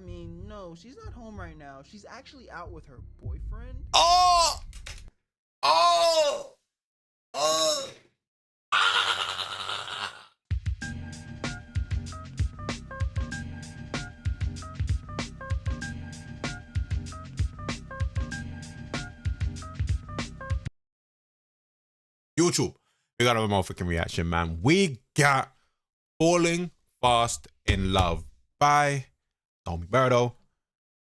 mean, no, she's not home right now. She's actually out with her boyfriend. Oh! Oh! Oh! Ah! YouTube, we got a motherfucking reaction, man. We got Falling Fast in Love by Tommy Birdo.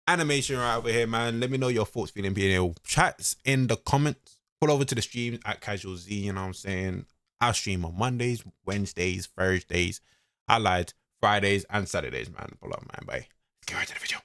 Animation right over here, man. Let me know your thoughts, feeling, being ill. Chats in the comments. Pull over to the stream at CasualZee, you know what I'm saying? I stream on Mondays, Wednesdays, Thursdays. I lied, Fridays and Saturdays, man. Pull up, man. Bye. Let's get right to the video.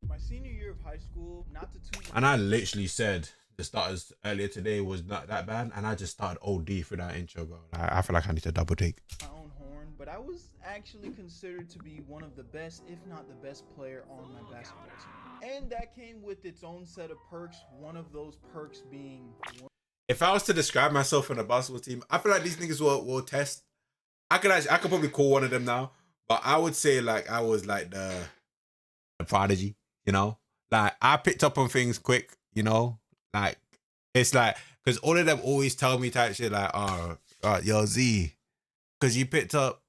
My senior year of high school, not to toot. And I literally said the starters earlier today was not that bad, and I just started OD for that intro, bro. I feel like I need to double take. My own horn, but I was actually considered to be one of the best, if not the best player on my basketball team. And that came with its own set of perks, one of those perks being... If I was to describe myself on a basketball team, I feel like these niggas will test. I could probably call one of them now, but I would say like I was like the prodigy, you know? Like I picked up on things quick, you know? Like it's like, because all of them always tell me type shit like, oh, yo, Z, because you picked up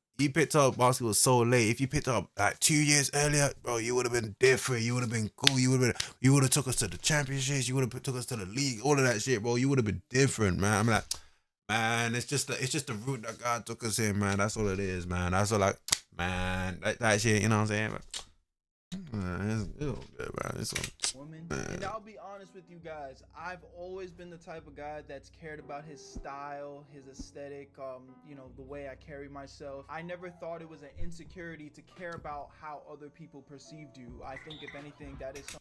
basketball so late. If you picked up like 2 years earlier, bro, you would have been different. You would have been cool. You would have took us to the championships. You would have took us to the league. All of that shit, bro. You would have been different, man. I'm like, man, it's just the route that God took us in, man. That's all it is, man. That's all, like, man, that shit. You know what I'm saying? Man, it's all good, man. It's all, woman. man. And I'll be honest with you guys, I've always been the type of guy that's cared about his style, his aesthetic, you know, the way I carry myself. I never thought it was an insecurity to care about how other people perceived you. I think if anything, that is something.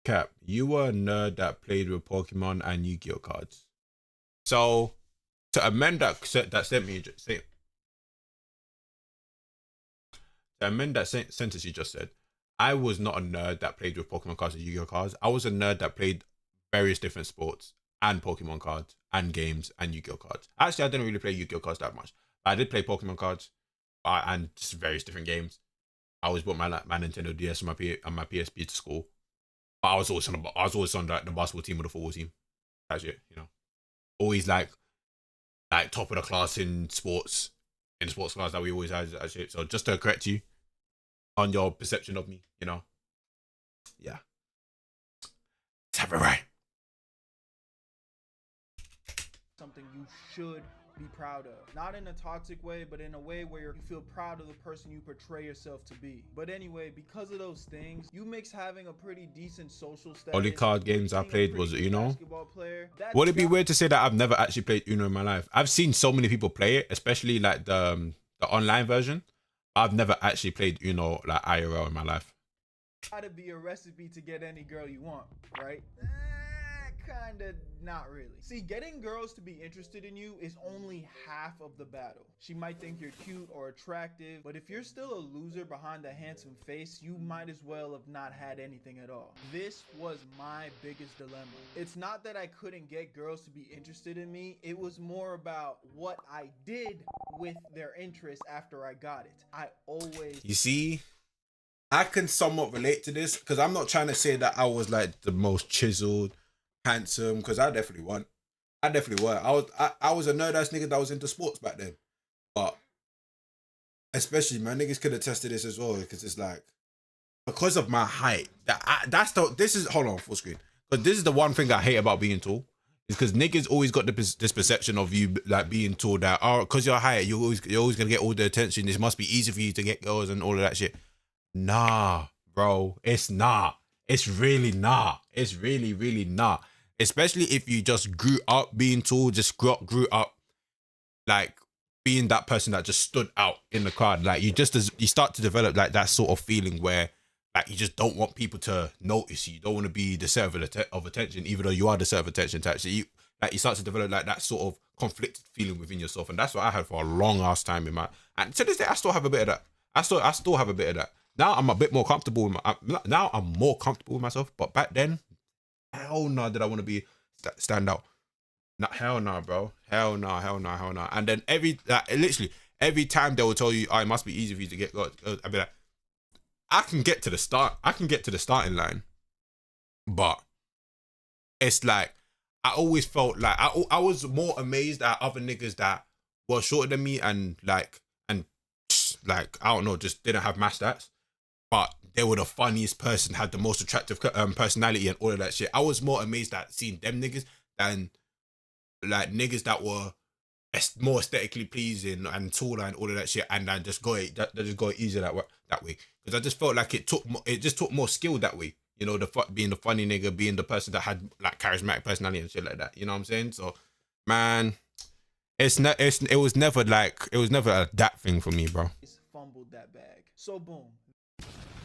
Cap, you were a nerd that played with Pokemon and Yu-Gi-Oh cards. So to amend that sent me say, to amend that sentence you just said, I was not a nerd that played with Pokemon cards and Yu-Gi-Oh cards. I was a nerd that played various different sports and Pokemon cards and games and Yu-Gi-Oh cards. Actually, I didn't really play Yu-Gi-Oh cards that much. But I did play Pokemon cards and just various different games. I always brought my Nintendo DS and my PSP to school. But I was always on the basketball team or the football team. That's it, you know. Always like top of the class in sports, in the sports class that we always had. That shit. So just to correct you on your perception of me, you know. Yeah. Let's have it right. Something you should be proud of. Not in a toxic way, but in a way where you feel proud of the person you portray yourself to be. But anyway, because of those things, you mix having a pretty decent social status. Only card games I played was Uno. Player, Would it be weird to say that I've never actually played Uno in my life? I've seen so many people play it, especially like the online version. I've never actually played Uno like IRL in my life. Gotta be a recipe to get any girl you want, right? Kinda not really. See, getting girls to be interested in you is only half of the battle. She might think you're cute or attractive, but if you're still a loser behind a handsome face, you might as well have not had anything at all. This was my biggest dilemma. It's not that I couldn't get girls to be interested in me, it was more about what I did with their interest after I got it. I always... You see, I can somewhat relate to this because I'm not trying to say that I was like the most chiseled, handsome, because I definitely were. I was a nerd ass nigga that was into sports back then. But especially my niggas could attest to this as well, because it's like because of my height. Hold on, full screen. But this is the one thing I hate about being tall. Is because niggas always got this perception of you like being tall that because you're high, you're always gonna get all the attention. This must be easy for you to get girls and all of that shit. Nah, bro, it's not. It's really not. It's really, really not. Especially if you just grew up being tall, just grew up like being that person that just stood out in the crowd. Like you start to develop like that sort of feeling where like you just don't want people to notice you. You don't want to be the center of attention, even though you are the center of attention type. So you start to develop like that sort of conflicted feeling within yourself, and that's what I had for a long ass time in my. And to this day, I still have a bit of that. I still have a bit of that. Now I'm a bit more comfortable with now I'm more comfortable with myself. But back then, hell no, did I want to be stand out? Hell no, bro. Hell no. And then literally every time they will tell you, oh, it must be easy for you to get girls. I'd be like, I can get to the start. I can get to the starting line. But it's like, I always felt like, I was more amazed at other niggas that were shorter than me and I don't know, just didn't have mass stats. But they were the funniest person, had the most attractive personality and all of that shit. I was more amazed at seeing them niggas than like niggas that were more aesthetically pleasing and taller and all of that shit, and then just go easier that way. Because I just felt like it just took more skill that way. You know, being the funny nigga, being the person that had like charismatic personality and shit like that. You know what I'm saying? So, man, it was never a that thing for me, bro. Fumbled that bag. So boom.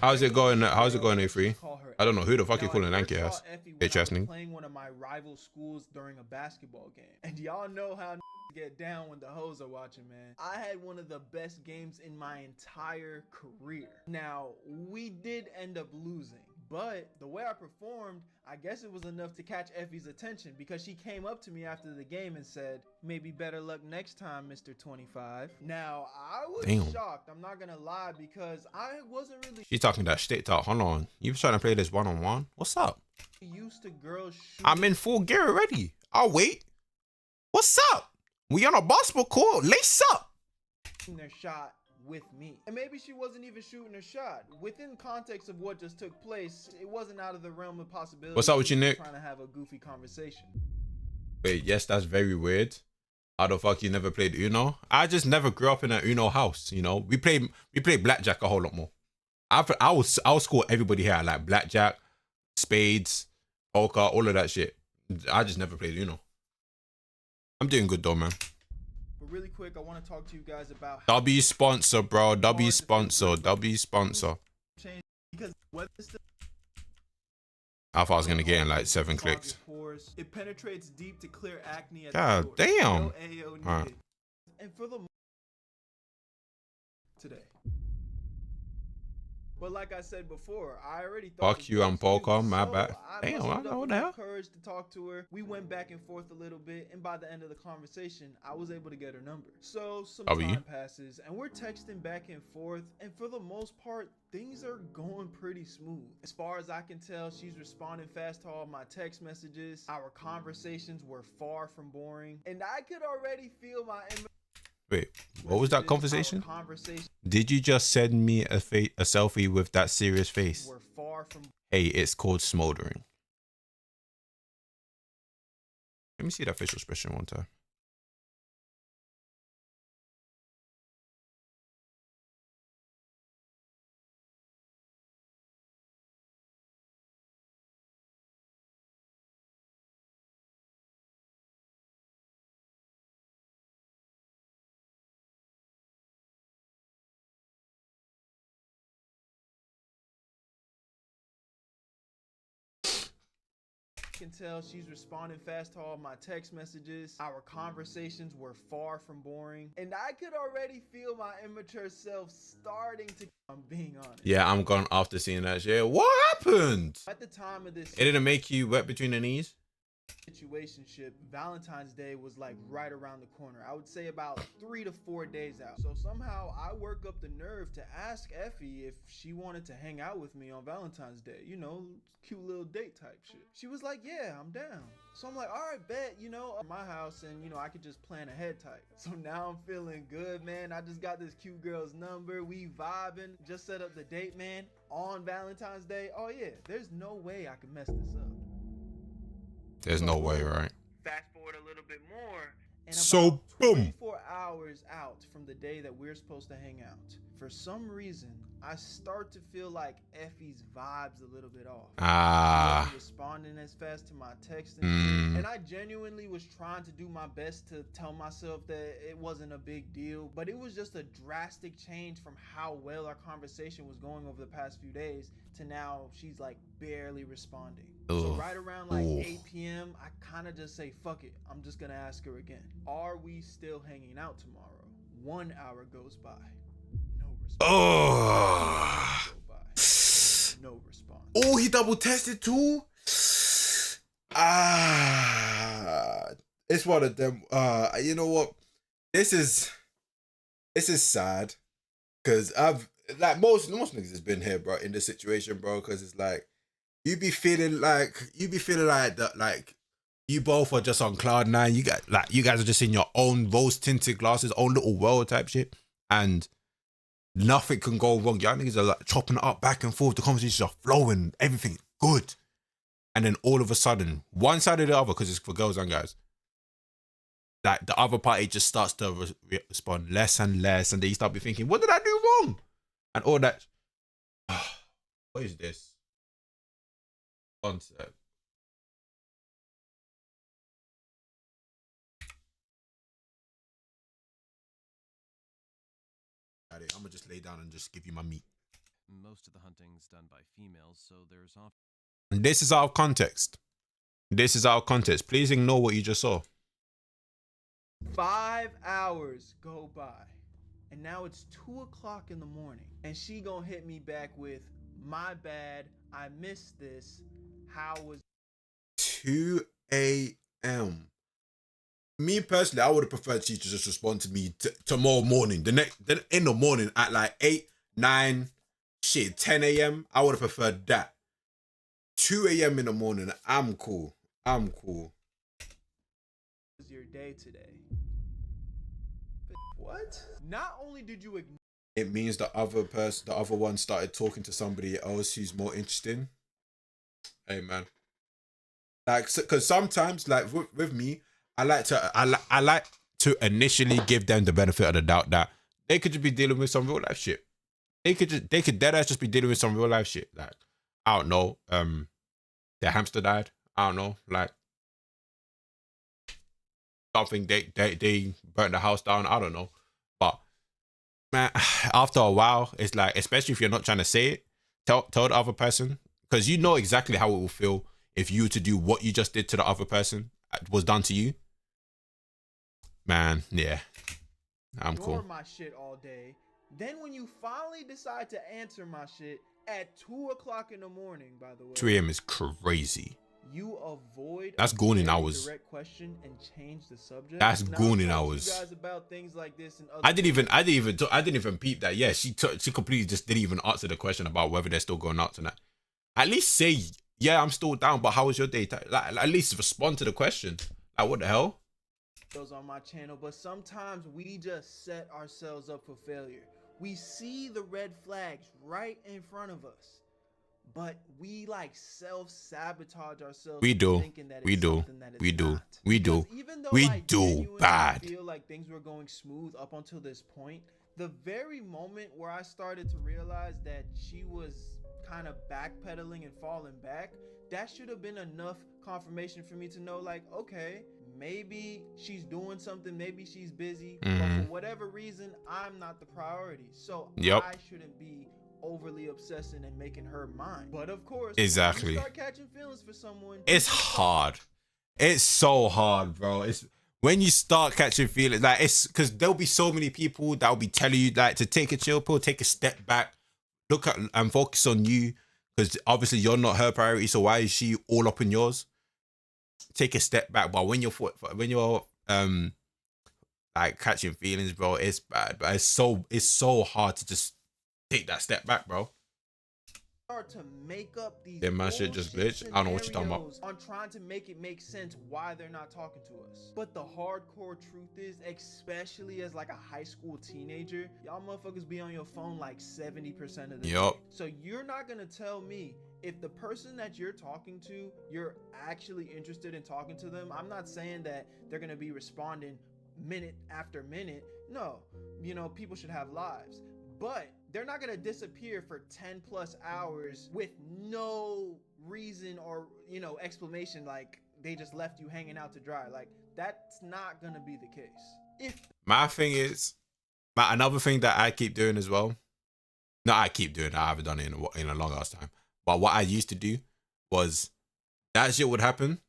How's it going, A3? I don't know who the fuck you calling Lanky ass. Bitch ass nigga. Playing one of my rival schools during a basketball game. And y'all know how get down when the hoes are watching, man. I had one of the best games in my entire career. Now, we did end up losing, but the way I performed, I guess it was enough to catch Effie's attention, because she came up to me after the game and said, maybe better luck next time, Mr. 25. Now, I was shocked, I'm not gonna lie, because I wasn't really... She's talking that shit talk. Hold on. You trying to play this one-on-one? What's up? Used to girls shooting. I'm in full gear already. I'll wait. What's up? We on a basketball court. Lace up. Their shot with me. And maybe she wasn't even shooting her shot. Within context of what just took place, it wasn't out of the realm of possibility. What's up with you, Nick? Trying to have a goofy conversation. Wait, yes, that's very weird. How the fuck you never played Uno? I just never grew up in an Uno house, you know. We played blackjack a whole lot more. I was score everybody here like blackjack, spades, poker, all of that shit. I just never played Uno. I'm doing good though, man. But really quick, I want to talk to you guys about W sponsor, bro. W sponsor. W sponsor. Because I thought I was gonna get in like 7 clicks. It penetrates deep to clear acne. God damn. Right. And for the today. But like I said before, I already thought... Fuck you, I'm poker, my bad. Damn, I what the hell? Courage to talk to her. We went back and forth a little bit, and by the end of the conversation, I was able to get her number. So some time passes, and we're texting back and forth, and for the most part, things are going pretty smooth. As far as I can tell, she's responding fast to all my text messages. Our conversations were far from boring, and I could already feel my... Wait, what was that conversation? Did you just send me a selfie with that serious face? Hey, it's called smoldering. Let me see that facial expression one time. Can tell she's responding fast to all my text messages. Our conversations were far from boring, and I could already feel my immature self starting to... I'm being honest. Yeah, I'm gone after seeing that shit. What happened? At the time of this... It didn't make you wet between the knees? Situationship, Valentine's Day was like right around the corner. I would say about 3 to 4 days out. So somehow I work up the nerve to ask Effie if she wanted to hang out with me on Valentine's Day. You know, cute little date type shit. She was like, yeah, I'm down. So I'm like, all right, bet, you know, at my house, and you know, I could just plan ahead type. So now I'm feeling good, man. I just got this cute girl's number. We vibing. Just set up the date, man, on Valentine's Day. Oh yeah, there's no way I can mess this up. There's no way, right? Fast forward a little bit more, and so boom, 24 hours out from the day that we're supposed to hang out, for some reason I start to feel like Effie's vibes a little bit off. She wasn't responding as fast to my text and I genuinely was trying to do my best to tell myself that it wasn't a big deal, but it was just a drastic change from how well our conversation was going over the past few days to now she's like barely responding. So right around like 8 p.m. I kind of just say, fuck it, I'm just gonna ask her again. Are we still hanging out tomorrow? 1 hour goes by. No response. No response. Oh, he double tested too? It's one of them. You know what? This is This is sad because I've like most niggas has been here, bro, in this situation, bro. Because it's like you be feeling like that, like you both are just on cloud nine. You guys are just in your own rose tinted glasses, own little world type shit, and nothing can go wrong. Y'all niggas are like chopping it up back and forth. The conversations are flowing, everything good, and then all of a sudden, one side or the other, because it's for girls and guys, like the other party just starts to respond less and less, and then you start be thinking, what did I do wrong? And all that. What is this? One sec. I'm gonna just lay down and just give you my meat. Most of the hunting's done by females, so there's often. This is out of context. This is out of context. Please ignore what you just saw. 5 hours go by, and now it's 2 o'clock in the morning, and she gonna hit me back with, my bad, I missed this. How was 2 a.m. Me personally, I would have preferred she to just respond to me tomorrow morning. Then in the morning at like 8, 9, 10 a.m. I would have preferred that. 2 a.m. in the morning, I'm cool. your day today? What? Not only did you ignore, It means the other one started talking to somebody else who's more interesting. Hey man, like, because sometimes, like with me, I like to initially give them the benefit of the doubt that they could just be dealing with some real life shit. They could dead ass just be dealing with some real life shit. Like, I don't know, their hamster died. I don't know, like something they burnt the house down. I don't know, but man, after a while, it's like, especially if you're not trying to say it, tell the other person, because you know exactly how it will feel if you were to do what you just did to the other person was done to you. Man, yeah, I'm cool. my shit all day. Then when you finally decide to answer my shit at 2 o'clock in the morning, by the way, 2 a.m. is crazy. you avoid That's gooning hours. direct question and change the subject. That's Now, gooning I've talked to hours. you guys about things like this and other I didn't even peep that. Yeah, she completely just didn't even answer the question about whether they're still going out tonight. At least say, yeah, I'm still down, but how was your day? Like, at least respond to the question. Like, what the hell? those on my channel, but sometimes we just set ourselves up for failure. We see the red flags right in front of us, but we like self-sabotage ourselves. We do. Thinking that it's We do. something that it's We do. not. We do. Because even though We I do genuinely bad. feel like things were going smooth up until this point, the very moment where I started to realize that she was kind of backpedaling and falling back, that should have been enough confirmation for me to know, like, okay, maybe she's doing something, maybe she's busy, but for whatever reason, I'm not the priority. So I shouldn't be overly obsessing and making her mine. But of course, exactly, when you start catching feelings for someone, it's hard. It's so hard, bro. It's when you start catching feelings, like, it's because there'll be so many people that will be telling you like to take a chill pill, take a step back, look at and focus on you, because obviously you're not her priority. So why is she all up in yours? Take a step back. But when you're like catching feelings, bro, it's bad. But it's so hard to just take that step back, bro. Start to make up these my shit just glitched. I don't know what you're talking about. On trying to make it make sense why they're not talking to us. But the hardcore truth is, especially as like a high school teenager, y'all motherfuckers be on your phone like 70% of the day. So you're not gonna tell me if the person that you're talking to, you're actually interested in talking to them. I'm not saying that they're gonna be responding minute after minute. No, you know, people should have lives. But they're not gonna disappear for 10 plus hours with no reason or, you know, explanation, like they just left you hanging out to dry. Like, that's not gonna be the case. If my thing is, another thing that I keep doing as well, no, I keep doing it, I haven't done it in a long ass time, but what I used to do was that shit would happen,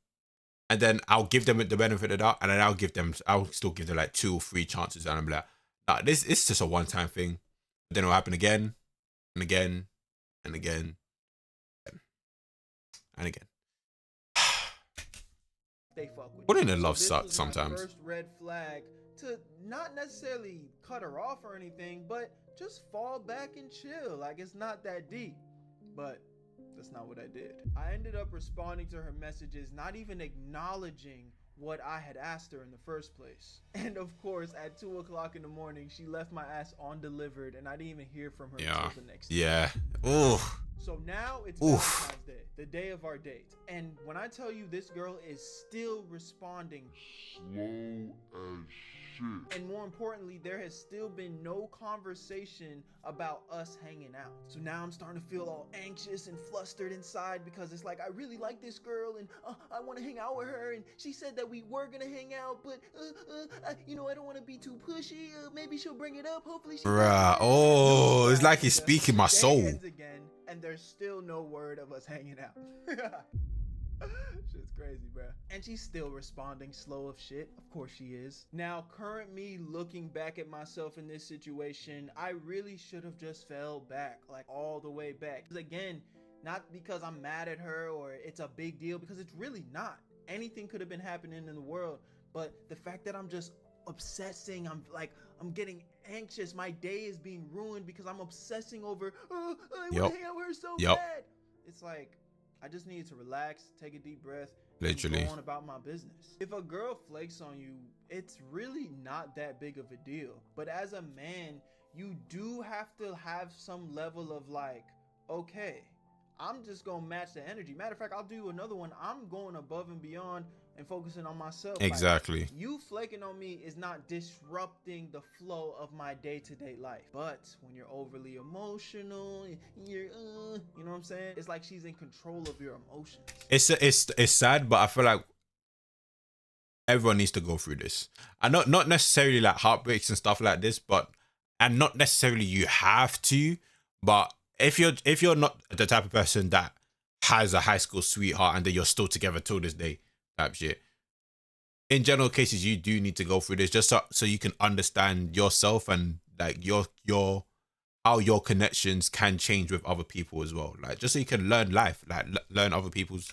and then I'll give them the benefit of the doubt, and then I'll still give them like 2 or 3 chances, and I'm like, nah, it's just a one-time thing. Then it'll happen again and again and again and again. They fuck with Putting you. in love So sucks sometimes. first red flag to not necessarily cut her off or anything, but just fall back and chill. Like, it's not that deep. But that's not what I did. I ended up responding to her messages, not even acknowledging what I had asked her in the first place. And of course, at 2 o'clock in the morning, she left my ass undelivered, and I didn't even hear from her until the next day. Yeah. Ooh. So now it's Valentine's Day, the day of our date. And when I tell you this girl is still responding slow as shit. And more importantly, there has still been no conversation about us hanging out. So now I'm starting to feel all anxious and flustered inside because it's like, I really like this girl and I want to hang out with her. And she said that we were going to hang out, but I don't want to be too pushy. Maybe she'll bring it up. Hopefully she Bruh. Oh, it's like he's speaking my soul. Ends again, and there's still no word of us hanging out. Shit's crazy, bruh. And she's still responding slow of shit. Of course she is. Now, current me looking back at myself in this situation, I really should have just fell back, like all the way back. Because again, not because I'm mad at her or it's a big deal, because it's really not. Anything could have been happening in the world, but the fact that I'm just obsessing, I'm getting anxious. My day is being ruined because I'm obsessing over, I want to hang out with her so bad. It's like, I just needed to relax, take a deep breath, literally, and go on about my business. If a girl flakes on you, it's really not that big of a deal. But as a man, you do have to have some level of like, okay, I'm just gonna match the energy. Matter of fact, I'll do another one. I'm going above and beyond and focusing on myself. Exactly. Like, you flaking on me is not disrupting the flow of my day-to-day life. But when you're overly emotional, you're you know what I'm saying? It's like she's in control of your emotions. It's sad, but I feel like everyone needs to go through this. I know not necessarily like heartbreaks and stuff like this, but and not necessarily you have to, but if you're not the type of person that has a high school sweetheart and then you're still together till this day type shit, in general cases you do need to go through this just so you can understand yourself and like your how your connections can change with other people as well, like just so you can learn life, like learn other people's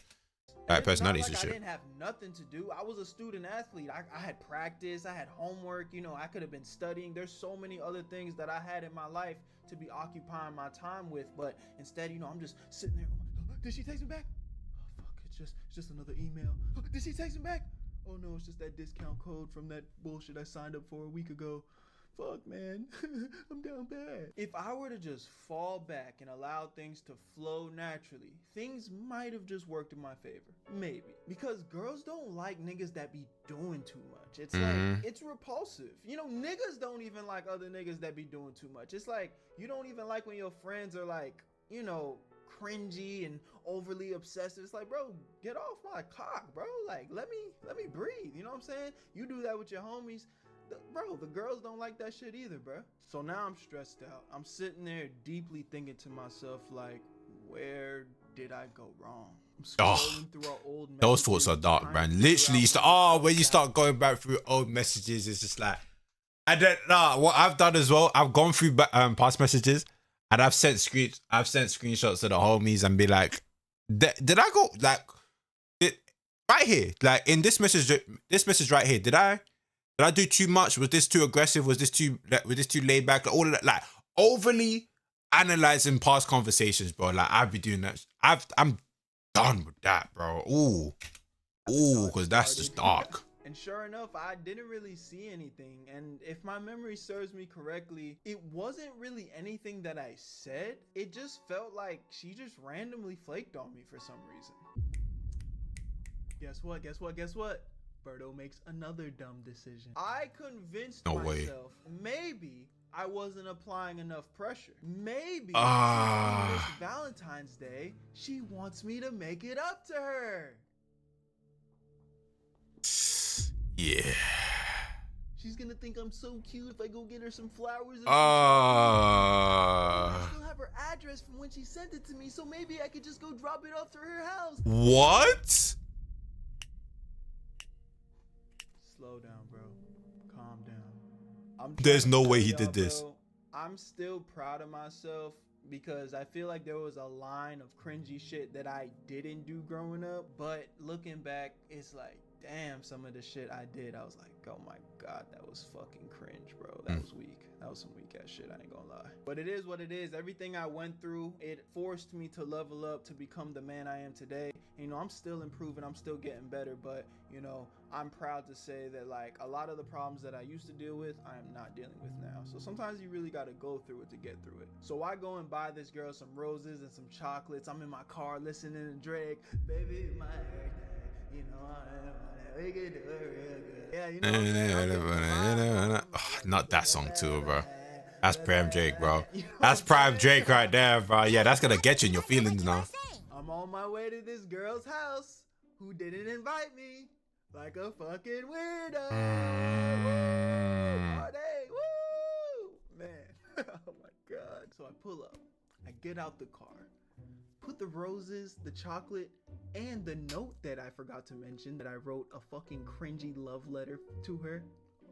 personalities and shit. I didn't have nothing to do. I was a student athlete. I had practice, I had homework, I could have been studying. There's so many other things that I had in my life to be occupying my time with, but instead, I'm just sitting there. Did she text me back? Oh fuck, it's just another email. Did she text me back? Oh no, it's just that discount code from that bullshit I signed up for a week ago. Fuck, man. I'm down bad. If I were to just fall back and allow things to flow naturally, things might have just worked in my favor. Maybe. Because girls don't like niggas that be doing too much. It's like, it's repulsive. Niggas don't even like other niggas that be doing too much. It's like, you don't even like when your friends are like, cringy and overly obsessive. It's like, bro, get off my cock, bro. Like, let me breathe. You know what I'm saying? You do that with your homies. Bro, the girls don't like that shit either, bro. So now I'm stressed out. I'm sitting there deeply thinking to myself, like, where did I go wrong? I'm scrolling through our old messages. Those thoughts are dark, man. Literally, when you start going back through old messages, it's just like, and then what I've done as well, I've gone through past messages and I've sent screenshots to the homies and be like, did I go like right here, like in this message right here, did I do too much? Was this too aggressive? Was this too laid back? Like, all of that, like overly analyzing past conversations, bro. Like I've been doing that. I'm done with that, bro. Ooh, because that's just dark. And sure enough, I didn't really see anything. And if my memory serves me correctly, it wasn't really anything that I said. It just felt like she just randomly flaked on me for some reason. Guess what? Berto makes another dumb decision. I convinced myself maybe I wasn't applying enough pressure. Maybe on this Valentine's Day, she wants me to make it up to her. Yeah. She's gonna think I'm so cute if I go get her some flowers. I still have her address from when she sent it to me, so maybe I could just go drop it off to her house. What? Slow down, bro. Calm down. There's no way he did this. Bro, I'm still proud of myself because I feel like there was a line of cringy shit that I didn't do growing up, but looking back, it's like, damn, some of the shit I did, I was like, oh my God, that was fucking cringe, bro. That was weak. That was some weak ass shit, I ain't gonna lie. But it is what it is. Everything I went through, it forced me to level up to become the man I am today. And, you know, I'm still improving, I'm still getting better, but, you know, I'm proud to say that, like, a lot of the problems that I used to deal with, I am not dealing with now. So sometimes you really gotta go through it to get through it. So I go and buy this girl some roses and some chocolates. I'm in my car listening to Drake, baby, my birthday, you know, we can do it real good. Yeah, you know, not that song too, bro. That's Prime Drake, bro. That's Prime Drake right there, bro. Yeah, that's gonna get you in your feelings now. I'm on my way to this girl's house who didn't invite me, like a fucking weirdo. Woo! Party! Woo! Man, oh my God. So I pull up, I get out the car, put the roses, the chocolate, and the note that I forgot to mention that I wrote a fucking cringy love letter to her.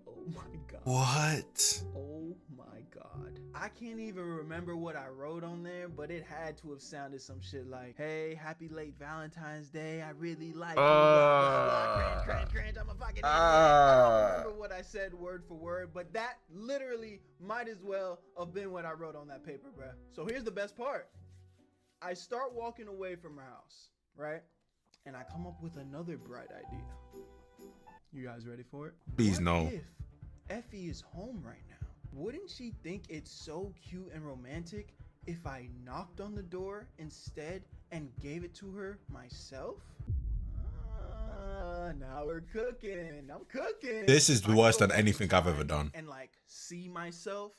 Oh my God. What? Oh my God. I can't even remember what I wrote on there, but it had to have sounded some shit like, hey, happy late Valentine's Day. I really like you. Blah, blah, blah. Cringe. I'm a fucking idiot. I don't remember what I said word for word, but that literally might as well have been what I wrote on that paper, bruh. So here's the best part. I start walking away from her house, right? And I come up with another bright idea. You guys ready for it? Please What no. if Effie is home right now? Wouldn't she think it's so cute and romantic if I knocked on the door instead and gave it to her myself? Now we're cooking. I'm cooking. This is I worse go than anything back I've in ever time done. And like see myself.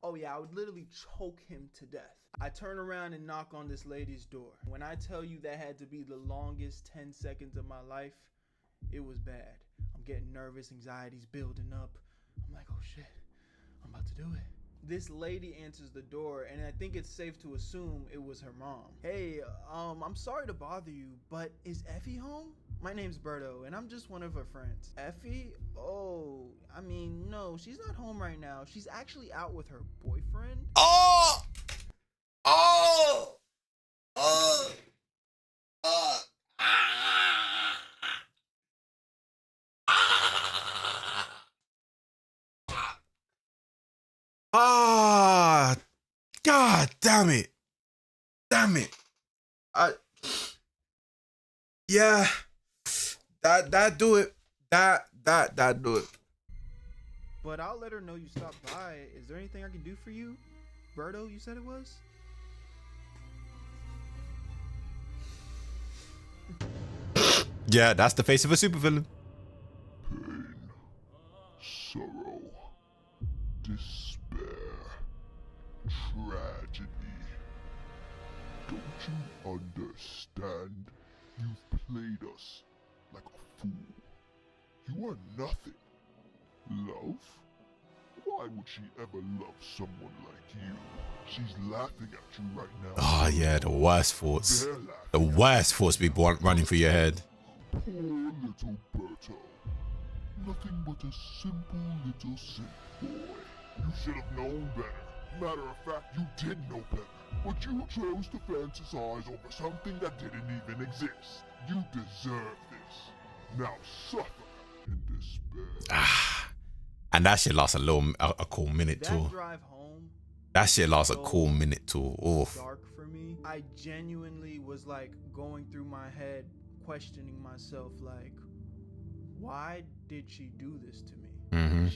Oh yeah, I would literally choke him to death. I turn around and knock on this lady's door. When I tell you that had to be the longest 10 seconds of my life, it was bad. I'm getting nervous, anxiety's building up. I'm like, oh shit, I'm about to do it. This lady answers the door, and I think it's safe to assume it was her mom. Hey, I'm sorry to bother you, but is Effie home? My name's Berto, and I'm just one of her friends. Effie? Oh, I mean, no, she's not home right now. She's actually out with her boyfriend. Oh! Ah! God damn it! Damn it! Yeah, that do it. That do it. But I'll let her know you stopped by. Is there anything I can do for you? Berto, you said it was? Yeah, that's the face of a supervillain. Pain, sorrow, despair, tragedy. Don't you understand? You've played us like a fool. You are nothing. Love? Why would she ever love someone like you? She's laughing at you right now. Oh yeah, the worst thoughts. They're laughing. The worst thoughts be running through your head. Poor little Berto. Nothing but a simple little simp boy. You should have known better. Matter of fact, you did know better. But you chose to fantasize over something that didn't even exist. You deserve this. Now suffer in despair. And that shit lasts a cool minute That too. drive home, That shit lasts a so cool minute too. Oof. dark for me. I genuinely was like going through my head, questioning myself, like, why did she do this to me? Mm-hmm.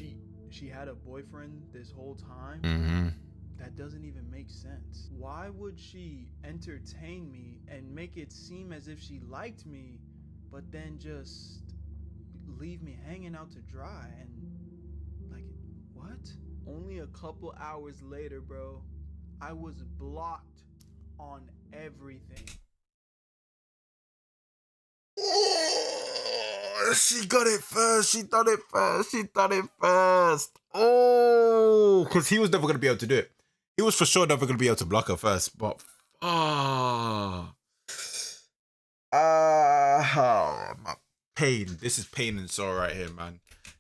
She had a boyfriend this whole time? Mm-hmm. That doesn't even make sense. Why would she entertain me and make it seem as if she liked me, but then just leave me hanging out to dry? And like, what? Only a couple hours later, bro, I was blocked on everything. Oh, she got it first. She done it first. Oh, because he was never gonna be able to do it. He was for sure never gonna be able to block her first. But pain. This is pain and sorrow right here, man.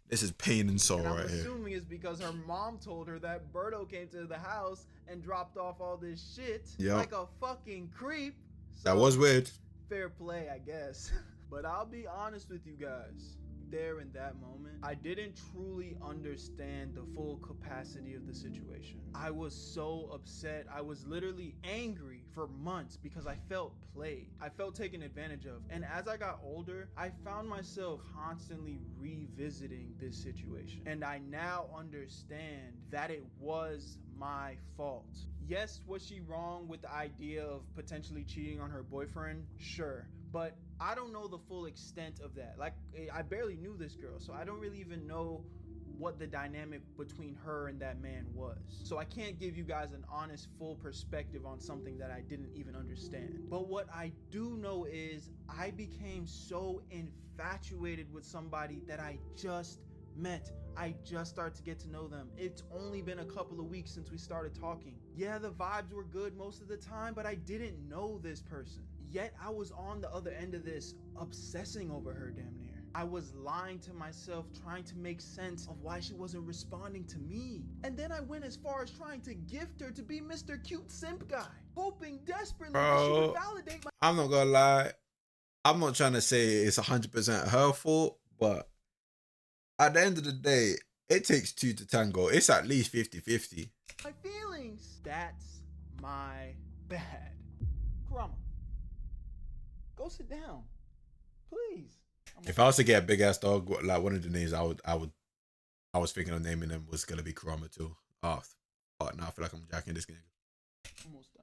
This is pain and sorrow And I'm right here. assuming it's because her mom told her that Berto came to the house and dropped off all this shit like a fucking creep. So, That was weird. fair play, I guess. But I'll be honest with you guys. there in that moment, I didn't truly understand the full capacity of the situation. I was so upset. I was literally angry for months because I felt played. I felt taken advantage of. And as I got older, I found myself constantly revisiting this situation. And I now understand that it was my fault. Yes, was she wrong with the idea of potentially cheating on her boyfriend? Sure. But I don't know the full extent of that. Like, I barely knew this girl, so I don't really even know what the dynamic between her and that man was. So I can't give you guys an honest, full perspective on something that I didn't even understand. But what I do know is I became so infatuated with somebody that I just met. I just started to get to know them. It's only been a couple of weeks since we started talking. Yeah, the vibes were good most of the time, but I didn't know this person. Yet I was on the other end of this, obsessing over her damn near. I was lying to myself, trying to make sense of why she wasn't responding to me. And then I went as far as trying to gift her to be Mr. Cute Simp Guy, hoping desperately that she would validate my— I'm not gonna lie. I'm not trying to say it's 100% her fault, but at the end of the day, it takes two to tango. It's at least 50-50. my feelings. That's my bad. Grandma, go sit down, please. If I was to get a big ass dog, like one of the names I was thinking of naming them was gonna be Kurama too. Oh, now I feel like I'm jacking this nigga. Almost done.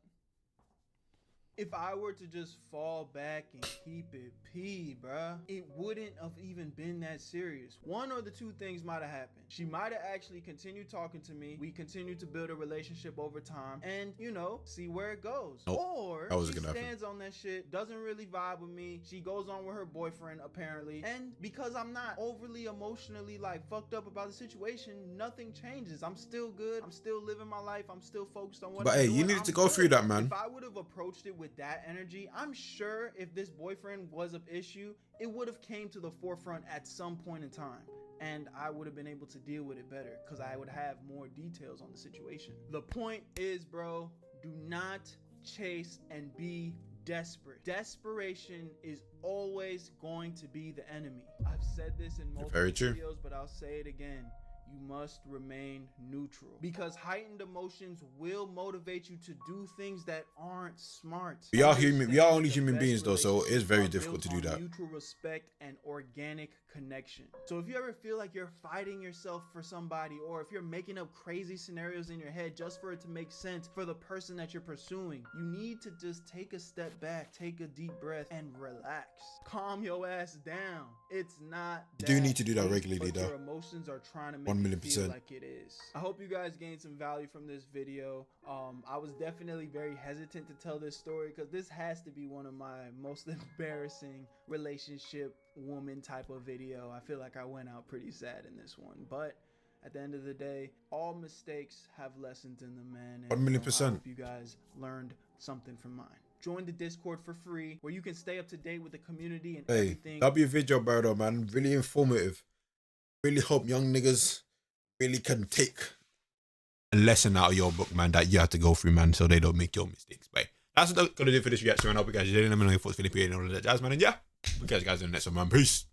If I were to just fall back and keep it P, bruh, it wouldn't have even been that serious. One or the two things might have happened. She might have actually continued talking to me. We continued to build a relationship over time and, you know, see where it goes. Nope, or that wasn't she gonna happen. stands on that shit, doesn't really vibe with me. She goes on with her boyfriend, apparently. And because I'm not overly emotionally, like, fucked up about the situation, nothing changes. I'm still good. I'm still living my life. I'm still focused on what But I'm hey, doing. you needed I'm to go good. through that, man. If I would have approached it with that energy, I'm sure if this boyfriend was an issue, it would have came to the forefront at some point in time, and I would have been able to deal with it better because I would have more details on the situation. The point is, bro, do not chase and be desperate. Desperation is always going to be the enemy. I've said this in multiple Very true. videos, but I'll say it again. You must remain neutral because heightened emotions will motivate you to do things that aren't smart. We are human. We are only The human best beings though, so it's very relationships are difficult to built do on that. Mutual respect and organic connection. So if you ever feel like you're fighting yourself for somebody, or if you're making up crazy scenarios in your head just for it to make sense for the person that you're pursuing, you need to just take a step back, take a deep breath, and relax. Calm your ass down. It's not. You do that need to do that deep, regularly, but your though. emotions are trying to make 1 it million feel %. like it is. I hope you guys gained some value from this video. I was definitely very hesitant to tell this story because this has to be one of my most embarrassing relationship woman type of video. I feel like I went out pretty sad in this one, but at the end of the day, all mistakes have lessons in them, man. And, 1 million I %. hope you guys learned something from mine. Join the Discord for free, where you can stay up to date with the community and Hey, everything. that'll be a video, bro, man. Really informative. Really hope young niggas really can take a lesson out of your book, man, that you have to go through, man, so they don't make your mistakes. But that's what I'm gonna do for this reaction. I hope you guys did. Let me know your thoughts, Philippe, and all of that jazz, man. And yeah, we'll catch you guys in the next one, man. Peace.